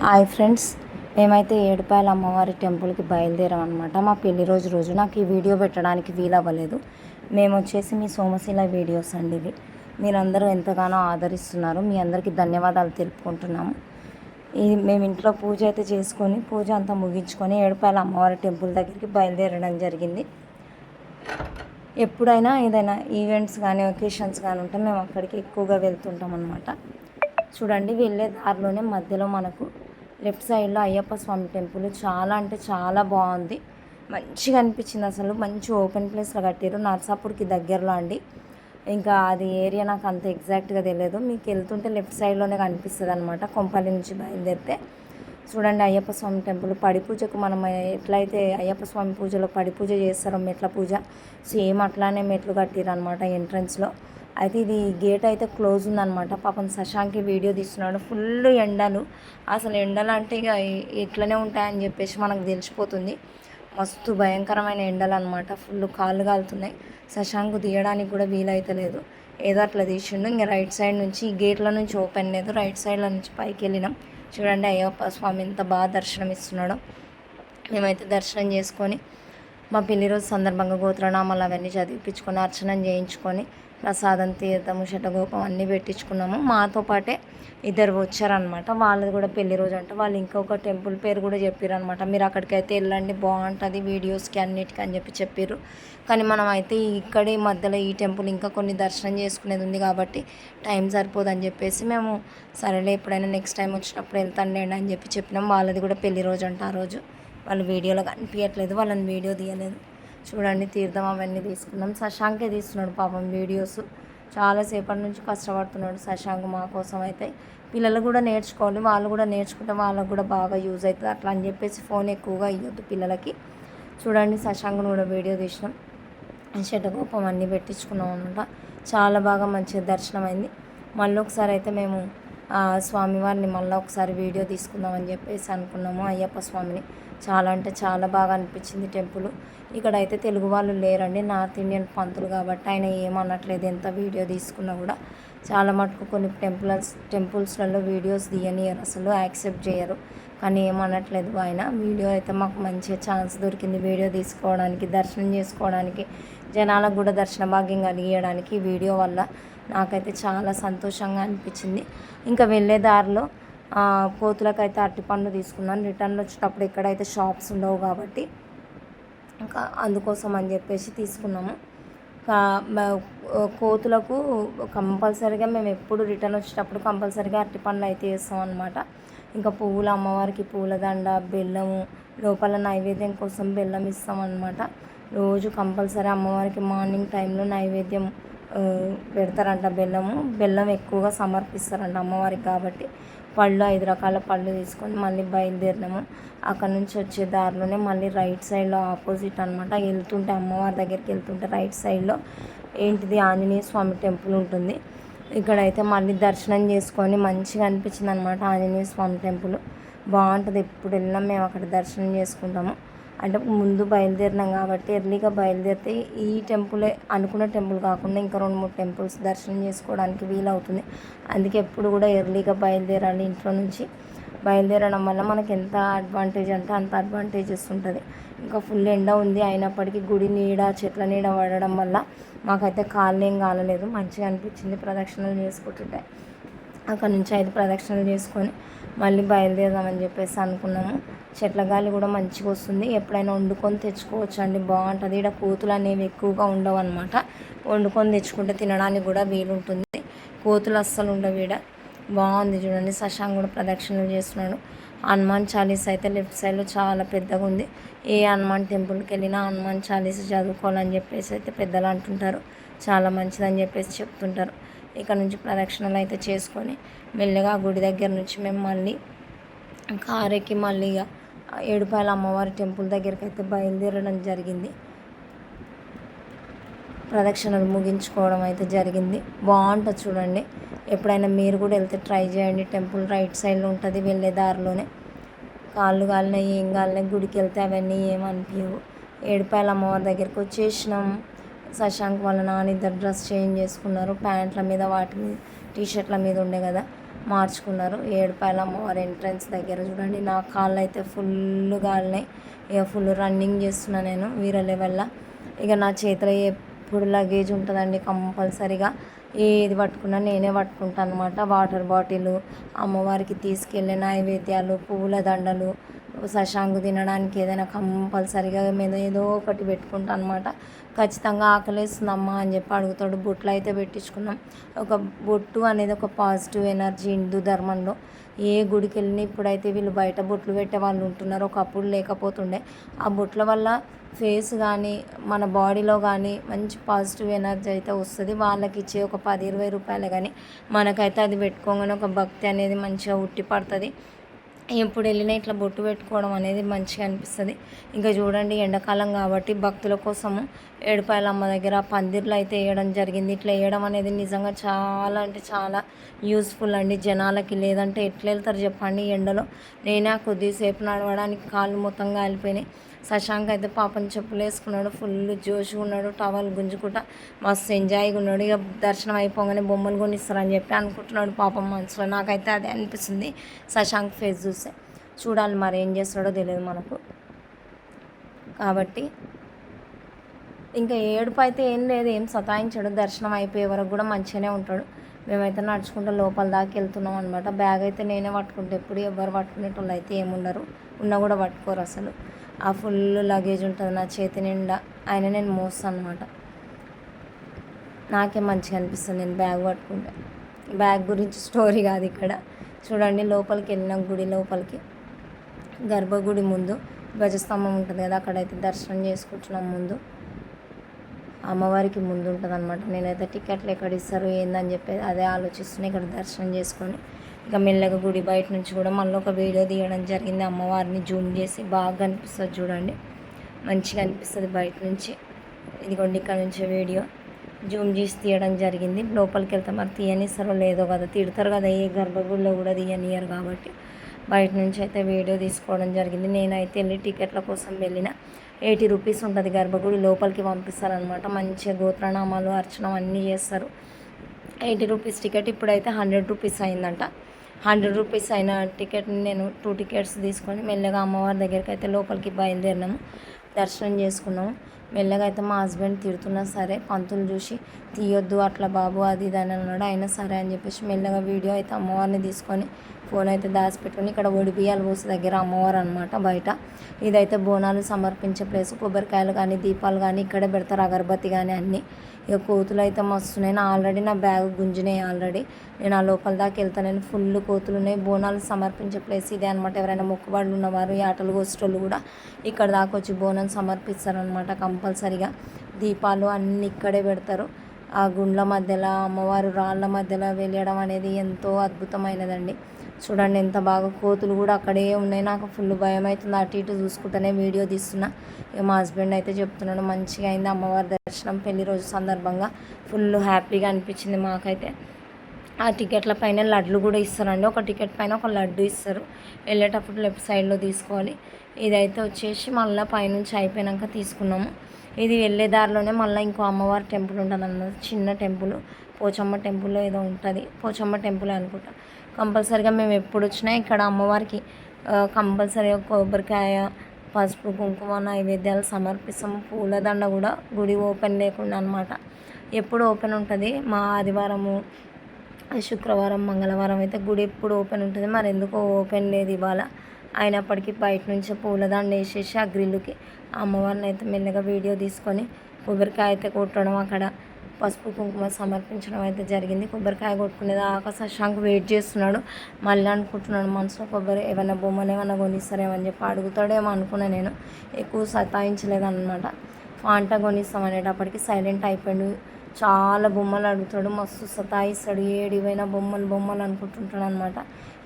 Hi friends, మేమైతే ఏడుపాయల అమ్మవారి టెంపుల్కి బయలుదేరాం అనమాట. మా పెళ్లి రోజు నాకు ఈ వీడియో పెట్టడానికి వీలవ్వలేదు. మేము వచ్చేసి మీ సోమశీల వీడియోస్ అండి. ఇది మీరందరూ ఎంతగానో ఆదరిస్తున్నారు. మీ అందరికీ ధన్యవాదాలు తెలుపుకుంటున్నాము. ఇది మేము ఇంట్లో పూజ అయితే చేసుకొని పూజ అంతా ముగించుకొని ఏడుపాయల అమ్మవారి టెంపుల్ దగ్గరికి బయలుదేరడం జరిగింది. ఎప్పుడైనా ఏదైనా ఈవెంట్స్ కానీ ఒకేషన్స్ కానీ ఉంటే మేము అక్కడికి ఎక్కువగా వెళ్తుంటాం అనమాట. చూడండి, వెళ్ళే దారిలోనే మధ్యలో మనకు లెఫ్ట్ సైడ్లో అయ్యప్ప స్వామి టెంపుల్ చాలా అంటే చాలా బాగుంది. మంచిగా అనిపించింది. అసలు మంచి ఓపెన్ ప్లేస్లో కట్టారు. నర్సాపూర్కి దగ్గరలో అండి. ఇంకా అది ఏరియా నాకు అంత ఎగ్జాక్ట్గా తెలియదు. మీకు వెళ్తుంటే లెఫ్ట్ సైడ్లోనే కనిపిస్తుంది అనమాట. కొంపల్లి నుంచి బయలుదేరితే చూడండి అయ్యప్ప స్వామి టెంపుల్. పడి పూజకు మనం ఎట్లయితే అయ్యప్ప స్వామి పూజలో పడి పూజ చేస్తారో మెట్ల పూజ, సేమ్ అట్లానే మెట్లు కట్టిరు అనమాట ఎంట్రన్స్లో. అయితే ఇది గేట్ అయితే క్లోజ్ ఉందనమాట. పాపం శశాంక్కి వీడియో తీస్తున్నాడు. ఫుల్ ఎండలు. అసలు ఎండలు అంటే ఇక ఇట్లనే ఉంటాయని చెప్పేసి మనకు తెలిసిపోతుంది. మస్తు భయంకరమైన ఎండలు అనమాట. ఫుల్ కాళ్ళు కాలుతున్నాయి. శశాంక్ తీయడానికి కూడా వీలైతలేదు. ఏదో అట్లా తీసిండు. ఇంకా రైట్ సైడ్ నుంచి ఈ గేట్ల నుంచి ఓపెన్ లేదు, రైట్ సైడ్ల నుంచి పైకి వెళ్ళినాం. చూడండి అయ్యప్ప స్వామి ఎంత బాగా దర్శనం ఇస్తున్నాడో. మేమైతే దర్శనం చేసుకొని మా పెళ్లి రోజు సందర్భంగా గోత్రనామాలు అవన్నీ చదివిపించుకొని అర్చన చేయించుకొని ప్రసాదం, తీర్థము, శటగోపం అన్నీ పెట్టించుకున్నాము. మాతో పాటే ఇద్దరు వచ్చారనమాట. వాళ్ళది కూడా పెళ్లి రోజు అంటే వాళ్ళు ఇంకొక టెంపుల్ పేరు కూడా చెప్పారనమాట. మీరు అక్కడికైతే వెళ్ళండి, బాగుంటుంది వీడియోస్కి అన్నిటికీ అని చెప్పారు. కానీ మనం అయితే ఇక్కడే మధ్యలో ఈ టెంపుల్ ఇంకా కొన్ని దర్శనం చేసుకునేది ఉంది కాబట్టి టైం సరిపోదని చెప్పేసి మేము సరేలే ఎప్పుడైనా నెక్స్ట్ టైం వచ్చినప్పుడు వెళ్తాంలేండి అని చెప్పినాం. వాళ్ళది కూడా పెళ్లి రోజు అంటే ఆ రోజు వాళ్ళు వీడియోలో కనిపించట్లేదు, వాళ్ళని వీడియో తీయలేదు. చూడండి తీర్థం అవన్నీ తీసుకున్నాం. శశాంకే తీస్తున్నాడు పాపం వీడియోస్. చాలాసేపటి నుంచి కష్టపడుతున్నాడు శశాంక్ మా కోసం. అయితే పిల్లలు కూడా నేర్చుకోవాలి, వాళ్ళు కూడా నేర్చుకుంటే వాళ్ళకు కూడా బాగా యూజ్ అవుతుంది. అట్లా అని చెప్పేసి ఫోన్ ఎక్కువగా ఇవ్వద్దు పిల్లలకి. చూడండి శశాంక్ను కూడా వీడియో తీసినాం. శటగోపం అన్నీ పెట్టించుకున్నాం అనమాట. చాలా బాగా మంచిగా దర్శనం అయింది. మళ్ళీ ఒకసారి అయితే మేము స్వామివారిని మళ్ళీ ఒకసారి వీడియో తీసుకుందామని చెప్పేసి అనుకున్నాము. అయ్యప్ప స్వామిని చాలా అంటే చాలా బాగా అనిపించింది టెంపుల్. ఇక్కడ అయితే తెలుగు వాళ్ళు లేరండి, నార్త్ ఇండియన్ పంతులు కాబట్టి ఆయన ఏమనట్లేదు. ఎంత వీడియో తీసుకున్నా కూడా చాలా మటుకు కొన్ని టెంపుల్స్లలో వీడియోస్ తీయనియరు, అసలు యాక్సెప్ట్ చేయరు. కానీ ఏమనట్లేదు ఆయన. వీడియో అయితే మాకు మంచిగా ఛాన్స్ దొరికింది వీడియో తీసుకోవడానికి, దర్శనం చేసుకోవడానికి, జనాలకు కూడా దర్శన భాగ్యం కలిగించడానికి. వీడియో వల్ల నాకైతే చాలా సంతోషంగా అనిపించింది. ఇంకా వెళ్ళే దారిలో కోతులకైతే అరటిపండ్లు తీసుకున్నాను. రిటర్న్లో వచ్చేటప్పుడు ఎక్కడైతే షాప్స్ ఉండవు కాబట్టి ఇంకా అందుకోసం అని చెప్పేసి తీసుకున్నాము. కోతులకు కంపల్సరీగా మేము ఎప్పుడు రిటర్న్ వచ్చేటప్పుడు కంపల్సరీగా అరటిపండ్లు అయితే వేస్తాం అనమాట. ఇంకా పువ్వులు, అమ్మవారికి పూలదండ, బెల్లము, లోపల నైవేద్యం కోసం బెల్లం ఇస్తామన్నమాట. రోజు కంపల్సరీ అమ్మవారికి మార్నింగ్ టైంలో నైవేద్యం పెడతారంట. బెల్లం ఎక్కువగా సమర్పిస్తారంట అమ్మవారికి కాబట్టి పళ్ళు 5 రకాల పళ్ళు తీసుకొని మళ్ళీ బయలుదేరినాము. అక్కడ నుంచి వచ్చే దారిలోనే మళ్ళీ రైట్ సైడ్లో ఆపోజిట్ అనమాట వెళ్తుంటే అమ్మవారి దగ్గరికి వెళ్తుంటే రైట్ సైడ్లో ఏంటిది ఆంజనేయ స్వామి టెంపుల్ ఉంటుంది. ఇక్కడైతే మళ్ళీ దర్శనం చేసుకొని మంచిగా అనిపించింది అనమాట. ఆంజనేయ స్వామి టెంపుల్ బాగుంటుంది. ఎప్పుడు వెళ్ళినా మేము అక్కడ దర్శనం చేసుకుంటాము. అంటే ముందు బయలుదేరినాం కాబట్టి ఎర్లీగా బయలుదేరితే ఈ టెంపులే అనుకున్న టెంపుల్ కాకుండా ఇంకా 2-3 టెంపుల్స్ దర్శనం చేసుకోవడానికి వీలవుతుంది. అందుకే ఎప్పుడు కూడా ఎర్లీగా బయలుదేరాలి. ఇంట్లో నుంచి బయలుదేరడం వల్ల మనకి ఎంత అడ్వాంటేజ్ అంటే అంత అడ్వాంటేజెస్ ఉంటుంది. ఇంకా ఫుల్ ఎండ ఉంది, అయినప్పటికీ గుడి నీడ, చెట్ల నీడ పడడం వల్ల మాకైతే కాళ్ళు ఏం కాలలేదు. మంచిగా అనిపించింది ప్రదక్షిణలు చేసుకుంటుంటే. అక్కడ నుంచి 5 ప్రదక్షిణలు చేసుకొని మళ్ళీ బయలుదేరదామని చెప్పేసి అనుకున్నాము. చెట్ల గాలి కూడా మంచిగా వస్తుంది. ఎప్పుడైనా వండుకొని తెచ్చుకోవచ్చు అండి, బాగుంటుంది. ఇక్కడ కోతులు అనేవి ఎక్కువగా ఉండవు అనమాట. వండుకొని తెచ్చుకుంటే తినడానికి కూడా వీలుంటుంది. కోతులు అస్సలు ఉండవు ఇక్కడ. బాగుంది. చూడండి శశాంక్ కూడా ప్రదక్షిణలు చేస్తున్నాడు. హనుమాన్ చాలీసా అయితే లెఫ్ట్ సైడ్లో చాలా పెద్దగా ఉంది. ఏ హనుమాన్ టెంపుల్కి వెళ్ళినా హనుమాన్ చాలీసా చదువుకోవాలని చెప్పేసి అయితే పెద్దలు అంటుంటారు. చాలా మంచిదని చెప్పేసి చెప్తుంటారు. ఇక్కడ నుంచి ప్రదక్షిణలు అయితే చేసుకొని మెల్లగా గుడి దగ్గర నుంచి మేము మళ్ళీ కారెక్కి మళ్ళీ ఏడుపాయల అమ్మవారి టెంపుల్ దగ్గరికి అయితే బయలుదేరడం జరిగింది. ప్రదక్షిణలు ముగించుకోవడం అయితే జరిగింది. బాగుంటుంది చూడండి. ఎప్పుడైనా మీరు కూడా వెళ్తే ట్రై చేయండి. టెంపుల్ రైట్ సైడ్లో ఉంటుంది. వెళ్ళే దారిలోనే కాళ్ళు కాలినాయి ఏం కాలినాయి, గుడికి వెళ్తే అవన్నీ ఏమనిపించవు. ఏడుపాయల అమ్మవారి దగ్గరికి వచ్చేసినాం. శశాంక్ వాళ్ళ నాన్న ఇద్దరు డ్రెస్ చేంజ్ చేసుకున్నారు. ప్యాంట్ల మీద వాటి మీద టీషర్ట్ల మీద ఉండే కదా మార్చుకున్నారు. ఏడుపాయల అమ్మవారి ఎంట్రన్స్ దగ్గర చూడండి. నా కాళ్ళు అయితే ఫుల్ కాలినాయి. ఇక ఫుల్ రన్నింగ్ చేస్తున్నా నేను వీర లెవెల్లా. ఇక నా చేతిలో ఎప్పుడు లగేజ్ ఉంటుందండి కంపల్సరీగా. ఏది పట్టుకున్నా నేనే పట్టుకుంటాను అనమాట. వాటర్ బాటిల్, అమ్మవారికి తీసుకెళ్ళే నైవేద్యాలు, పూల దండలు, శశాంకు తినడానికి ఏదైనా కంపల్సరీగా మీద ఏదో ఒకటి పెట్టుకుంటాను అనమాట. ఖచ్చితంగా ఆకలేస్తుందమ్మా అని చెప్పి అడుగుతాడు. బొట్లు అయితే పెట్టించుకున్నాం. ఒక బొట్టు అనేది ఒక పాజిటివ్ ఎనర్జీ హిందూ ధర్మంలో. ఏ గుడికి వెళ్ళినా ఇప్పుడైతే వీళ్ళు బయట బొట్లు పెట్టే వాళ్ళు ఉంటున్నారు, ఒకప్పుడు లేకపోతుండే. ఆ బొట్ల వల్ల ఫేస్ కానీ మన బాడీలో కానీ మంచి పాజిటివ్ ఎనర్జీ అయితే వస్తుంది. వాళ్ళకి ఇచ్చే ఒక 10-20 రూపాయలు కానీ మనకైతే అది పెట్టుకోగానే ఒక భక్తి అనేది మంచిగా ఉట్టి పడుతుంది. ఎప్పుడు వెళ్ళినా ఇట్లా బొట్టు పెట్టుకోవడం అనేది మంచిగా అనిపిస్తుంది. ఇంకా చూడండి ఎండాకాలం కాబట్టి భక్తుల కోసము ఏడుపాయలమ్మ దగ్గర పందిర్లు అయితే వేయడం జరిగింది. ఇట్లా వేయడం అనేది నిజంగా చాలా అంటే చాలా యూస్ఫుల్ అండి జనాలకి. లేదంటే ఎట్లా వెళ్తారు చెప్పండి ఎండలో. నేనే కొద్దిసేపు నడవడానికి కాళ్ళు మొత్తం కాలిపోయినాయి. శశాంక్ అయితే పాపం చెప్పులు వేసుకున్నాడు, ఫుల్ జోష్గా ఉన్నాడు, టవల్ గుంజుకుంటా మస్తు ఎంజాయ్గా ఉన్నాడు. ఇక దర్శనం అయిపోగానే బొమ్మలు కొనిస్తారని చెప్పి అనుకుంటున్నాడు పాపం మనసులో. నాకైతే అదే అనిపిస్తుంది శశాంక్ ఫేస్ చూస్తే. చూడాలి మరి ఏం చేస్తాడో తెలియదు మనకు. కాబట్టి ఇంకా ఏడుపు అయితే ఏం లేదు, ఏం సతాయించాడు. దర్శనం అయిపోయే వరకు కూడా మంచిగానే ఉంటాడు. మేమైతే నడుచుకుంటూ లోపల దాకా వెళ్తున్నాం అనమాట. బ్యాగ్ అయితే నేనే పట్టుకుంటే ఎప్పుడు ఎవరు పట్టుకునేటోళ్ళు అయితే ఏముండరు, ఉన్నా కూడా పట్టుకోరు అసలు. ఆ ఫుల్ లగేజ్ ఉంటుంది నా చేతి నిండా. ఆయన నేను మోస్తాను అనమాట. నాకే మంచిగా అనిపిస్తుంది నేను బ్యాగ్ పట్టుకుంటే. బ్యాగ్ గురించి స్టోరీ కాదు ఇక్కడ. చూడండి లోపలికి వెళ్ళినాం, గుడి లోపలికి. గర్భగుడి ముందు ధ్వజస్తంభం ఉంటుంది కదా, అక్కడైతే దర్శనం చేసుకుంటున్నాం. ముందు అమ్మవారికి ముందు ఉంటుంది అనమాట. నేనైతే టికెట్లు ఎక్కడ ఇస్తారు ఏందని చెప్పేది అదే ఆలోచిస్తున్నాను. ఇక్కడ దర్శనం చేసుకొని ఇక మెల్లగా గుడి బయట నుంచి కూడా మళ్ళీ ఒక వీడియో తీయడం జరిగింది. అమ్మవారిని జూమ్ చేసి బాగా అనిపిస్తుంది చూడండి, మంచిగా అనిపిస్తుంది బయట నుంచి. ఇదిగోండి ఇక్కడ నుంచి వీడియో జూమ్ చేసి తీయడం జరిగింది. లోపలికి వెళ్తే మరి తీయనిస్తారో లేదో కదా, తిడతారు కదా ఏ గర్భగుడిలో కూడా తీయనియరు కాబట్టి బయట నుంచి అయితే వీడియో తీసుకోవడం జరిగింది. నేనైతే వెళ్ళి టికెట్ల కోసం వెళ్ళిన 80 రూపీస్ ఉంటుంది. గర్భగుడి లోపలికి పంపిస్తారనమాట. మంచిగా గోత్రనామాలు అర్చనం అన్నీ చేస్తారు. 80 రూపీస్ టికెట్ ఇప్పుడైతే 100 రూపీస్ అయిందంట. 100 రూపీస్ అయిన టికెట్ని నేను 2 టికెట్స్ తీసుకొని మెల్లగా అమ్మవారి దగ్గరికి అయితే లోపలికి బయలుదేరినాము. దర్శనం చేసుకున్నాము. మెల్లగా అయితే మా హస్బెండ్ తిడుతున్నా సరే పంతులు చూసి తీయొద్దు అట్లా బాబు అది ఇది అని అన్నాడు. అయినా సరే అని చెప్పేసి మెల్లగా వీడియో అయితే అమ్మవారిని తీసుకొని ఫోన్ అయితే దాచిపెట్టుకొని ఇక్కడ ఒడి బియ్యాలు పోసే దగ్గర అమ్మవారు అనమాట బయట. ఇదైతే బోనాలు సమర్పించే ప్లేస్. కొబ్బరికాయలు కానీ దీపాలు కానీ ఇక్కడే పెడతారు, అగరబత్తి కానీ అన్నీ. ఇక కోతులు అయితే మస్తున్నాయి. ఆల్రెడీ నా బ్యాగ్ గుంజినాయి ఆల్రెడీ. నేను ఆ లోపల దాకా వెళ్తాను. నేను ఫుల్ కోతులు ఉన్నాయి. బోనాలు సమర్పించే ప్లేస్ ఇదే అనమాట. ఎవరైనా మొక్కుబడులు ఉన్నవారు ఆటలు కోసేటోళ్ళు కూడా ఇక్కడ దాకా వచ్చి బోనం సమర్పిస్తారనమాట కంపల్సరిగా. దీపాలు అన్నీ ఇక్కడే పెడతారు. ఆ గుండ్ల మధ్యలో అమ్మవారు రాళ్ళ మధ్యలో వెళ్ళడం అనేది ఎంతో అద్భుతమైనదండి. చూడండి ఎంత బాగా కోతులు కూడా అక్కడే ఉన్నాయి. నాకు ఫుల్ భయం అవుతుంది. అటు ఇటు చూసుకుంటూనే వీడియో తీస్తున్నా. ఇక మా హస్బెండ్ అయితే చెప్తున్నాడు మంచిగా అయింది అమ్మవారి దర్శనం పెళ్లి రోజు సందర్భంగా. ఫుల్ హ్యాపీగా అనిపించింది మాకైతే. ఆ టికెట్ల పైన లడ్లు కూడా ఇస్తారండి. ఒక టికెట్ పైన ఒక లడ్డు ఇస్తారు. వెళ్ళేటప్పుడు లెఫ్ట్ సైడ్లో తీసుకోవాలి. ఇదైతే వచ్చేసి మళ్ళీ పైనుంచి అయిపోయాక తీసుకున్నాము. ఇది వెళ్ళే దారిలోనే మళ్ళీ ఇంకో అమ్మవారి టెంపుల్ ఉంటుంది అన్నది, చిన్న టెంపుల్. పోచమ్మ టెంపుల్ ఏదో ఉంటుంది, పోచమ్మ టెంపుల్ అనుకుంటా. కంపల్సరీగా మేము ఎప్పుడు వచ్చినా ఇక్కడ అమ్మవారికి కంపల్సరీగా కొబ్బరికాయ, పసుపు, కుంకుమ నైవేద్యాలు సమర్పిస్తాము. పూలదండ కూడా గుడి ఓపెన్ లేకుండా అనమాట, ఎప్పుడు ఓపెన్ ఉంటుంది. మా ఆదివారము, శుక్రవారం, మంగళవారం అయితే గుడి ఎప్పుడు ఓపెన్ ఉంటుంది. మరి ఎందుకో ఓపెన్ లేదు ఇవాళ. అయినప్పటికీ బయట నుంచి పూలదండ వేసేసి ఆ గ్రిల్లుకి అమ్మవారిని అయితే మెల్లగా వీడియో తీసుకొని కొబ్బరికాయ అయితే కొట్టడం, అక్కడ పసుపు కుంకుమ సమర్పించడం అయితే జరిగింది. కొబ్బరికాయ కొట్టుకునేది శశాంక్ వెయిట్ చేస్తున్నాడు. మళ్ళీ అనుకుంటున్నాడు మనసులో కొబ్బరి ఏమైనా బొమ్మలు ఏమైనా కొనిస్తారేమని చెప్పి అడుగుతాడేమో అనుకున్నా. నేను ఎక్కువ సతాయించలేదన్నమాట. ఫాంటా కొనిస్తాం అనేటప్పటికి సైలెంట్ అయిపోయాడు. చాలా బొమ్మలు అడుగుతాడు, మస్తు సతాయిస్తాడు. ఏడివైనా బొమ్మలు బొమ్మలు అనుకుంటుంటాడు అనమాట.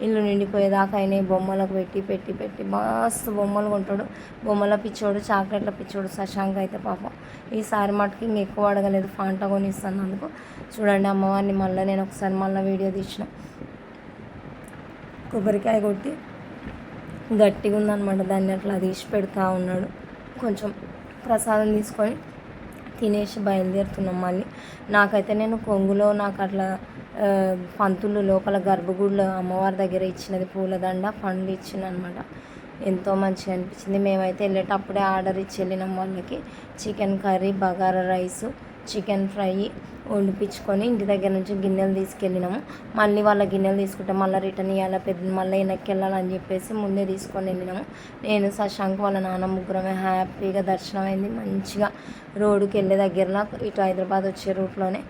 ఇల్లు నిండిపోయేదాకా అయినా బొమ్మలకు పెట్టి పెట్టి పెట్టి మస్తు బొమ్మలు కొంటాడు. బొమ్మల పిచ్చోడు, చాక్లెట్ల పిచ్చోడు శశాంక్ అయితే పాపం. ఈసారి మటుకు ఇంక ఎక్కువ అడగలేదు, ఫాంటా కొనిస్తాను అందుకు. చూడండి అమ్మవారిని మళ్ళీ నేను ఒకసారి మళ్ళీ వీడియో తీసిన. కొబ్బరికాయ కొట్టి గట్టిగా ఉందన్నమాట, దాన్ని అట్లా తీసి పెడతా ఉన్నాడు. కొంచెం ప్రసాదం తీసుకొని తినేసి బయలుదేరుతున్నాం మళ్ళీ. నాకైతే నేను కొంగులో నాకు అట్లా పంతులు లోపల గర్భగుడిలో అమ్మవారి దగ్గర ఇచ్చినది పూలదండ పండ్లు ఇచ్చిందనమాట. ఎంతో మంచిగా అనిపించింది. మేమైతే వెళ్ళేటప్పుడే ఆర్డర్ ఇచ్చి వెళ్ళినాం వాళ్ళకి. Chicken curry, bagara rice, chicken fry వండిపించుకొని ఇంటి దగ్గర నుంచి గిన్నెలు తీసుకెళ్ళినాము. మళ్ళీ వాళ్ళ గిన్నెలు తీసుకుంటే మళ్ళీ రిటర్న్ ఇవ్వాలి, మళ్ళీ వెనక్కి వెళ్ళాలని చెప్పేసి ముందే తీసుకొని వెళ్ళినాము. నేను శశాంక్ వాళ్ళ నాన్న ముగ్గురమే హ్యాపీగా దర్శనం అయింది. మంచిగా రోడ్డుకి వెళ్ళే దగ్గరలో ఇటు హైదరాబాద్ వచ్చే రూట్లోనే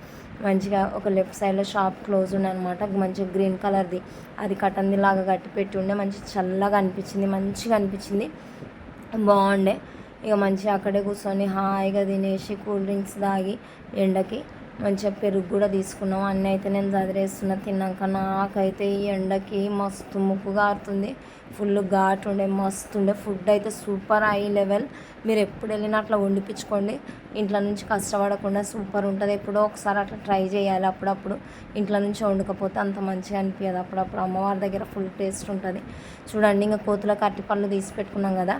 మంచిగా ఒక లెఫ్ట్ సైడ్లో షాప్ క్లోజ్ అనమాట. మంచిగా గ్రీన్ కలర్ది అది కటంది లాగా కట్టి పెట్టి ఉండే, మంచి చల్లగా అనిపించింది, మంచిగా అనిపించింది, బాగుండే. ఇక మంచిగా అక్కడే కూర్చొని హాయిగా తినేసి కూల్ డ్రింక్స్ తాగి ఎండకి మంచిగా పెరుగు కూడా తీసుకున్నాం. అన్నీ అయితే నేను చదివేస్తున్నా తిన్నాక. నాకైతే ఈ ఎండకి మస్తు ముక్కు గారుతుంది, ఫుల్ ఘాటు ఉండే, మస్తు ఉండే. ఫుడ్ అయితే సూపర్ హై లెవెల్. మీరు ఎప్పుడు వెళ్ళినా అట్లా వండిపించుకోండి, ఇంట్లో నుంచి కష్టపడకుండా సూపర్ ఉంటుంది. ఎప్పుడో ఒకసారి అట్లా ట్రై చేయాలి. అప్పుడప్పుడు ఇంట్లో నుంచి వండకపోతే అంత మంచిగా అనిపించదు. అప్పుడప్పుడు అమ్మవారి దగ్గర ఫుల్ టేస్ట్ ఉంటుంది. చూడండి, ఇంకా కోతులకు అరటిపళ్ళు తీసి పెట్టుకున్నాం కదా,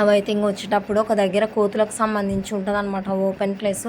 అవైతే ఇంక వచ్చేటప్పుడు ఒక దగ్గర కోతులకు సంబంధించి ఉంటుంది అనమాట ఓపెన్ ప్లేస్.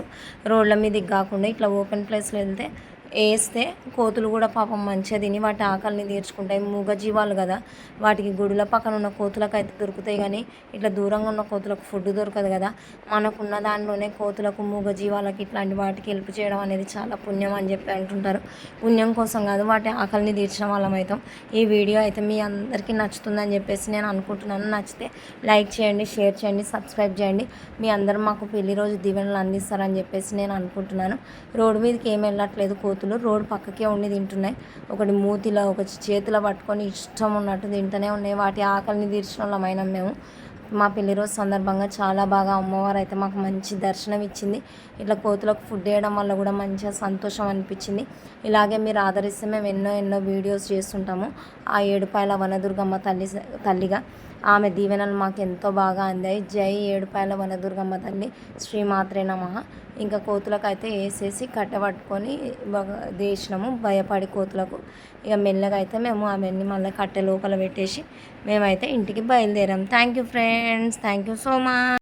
రోడ్ల మీదకి కాకుండా ఇట్లా ఓపెన్ ప్లేస్లో వెళ్తే వేస్తే కోతులు కూడా పాపం మంచిగా తిని వాటి ఆకలిని తీర్చుకుంటాయి. మూగజీవాలు కదా, వాటికి గుడుల పక్కన ఉన్న కోతులకు అయితే దొరుకుతాయి, కానీ ఇట్లా దూరంగా ఉన్న కోతులకు ఫుడ్ దొరకదు కదా. మనకున్న దానిలోనే కోతులకు, మూగజీవాలకు ఇట్లాంటి వాటికి హెల్ప్ చేయడం అనేది చాలా పుణ్యం అని చెప్పి అంటుంటారు. పుణ్యం కోసం కాదు, వాటి ఆకలిని తీర్చడం వాళ్ళం అవుతాం. ఈ వీడియో అయితే మీ అందరికీ నచ్చుతుందని చెప్పేసి నేను అనుకుంటున్నాను. నచ్చితే లైక్ చేయండి, షేర్ చేయండి, సబ్స్క్రైబ్ చేయండి. మీ అందరూ మాకు పెళ్లి రోజు దీవెనలు అందిస్తారని చెప్పేసి నేను అనుకుంటున్నాను. రోడ్డు మీదకి ఏం వెళ్ళట్లేదు కోతులు, రోడ్ పక్కకే ఉండి తింటున్నాయి. ఒకటి మూతిలో, ఒక చేతిలో పట్టుకొని ఇష్టం ఉన్నట్టు తింటూనే ఉన్నాయి. వాటి ఆకలిని తీర్చిన వాళ్ళమైనా మేము. మా పెళ్లి రోజు సందర్భంగా చాలా బాగా అమ్మవారు అయితే మాకు మంచి దర్శనం ఇచ్చింది. ఇట్లా కోతులకు ఫుడ్ వేయడం వల్ల కూడా మంచిగా సంతోషం అనిపించింది. ఇలాగే మీరు ఆదరిస్తే మేము ఎన్నో వీడియోస్ చేస్తుంటాము. ఆ ఏడుపాయల వనదుర్గమ్మ తల్లిగా ఆమె దీవెనలు మాకు ఎంతో బాగా అందాయి. జై ఏడుపాయల వనదుర్గమ్మ తల్లి, శ్రీమాత్రే నమః. ఇంకా కోతులకు అయితే వేసేసి కట్టబట్టుకొని దేశము భయపడి కోతులకు. ఇక మెల్లగా అయితే మేము అవన్నీ మళ్ళీ కట్టె లోపల పెట్టేసి మేమైతే ఇంటికి బయలుదేరాం. Thank you friends, thank you so much.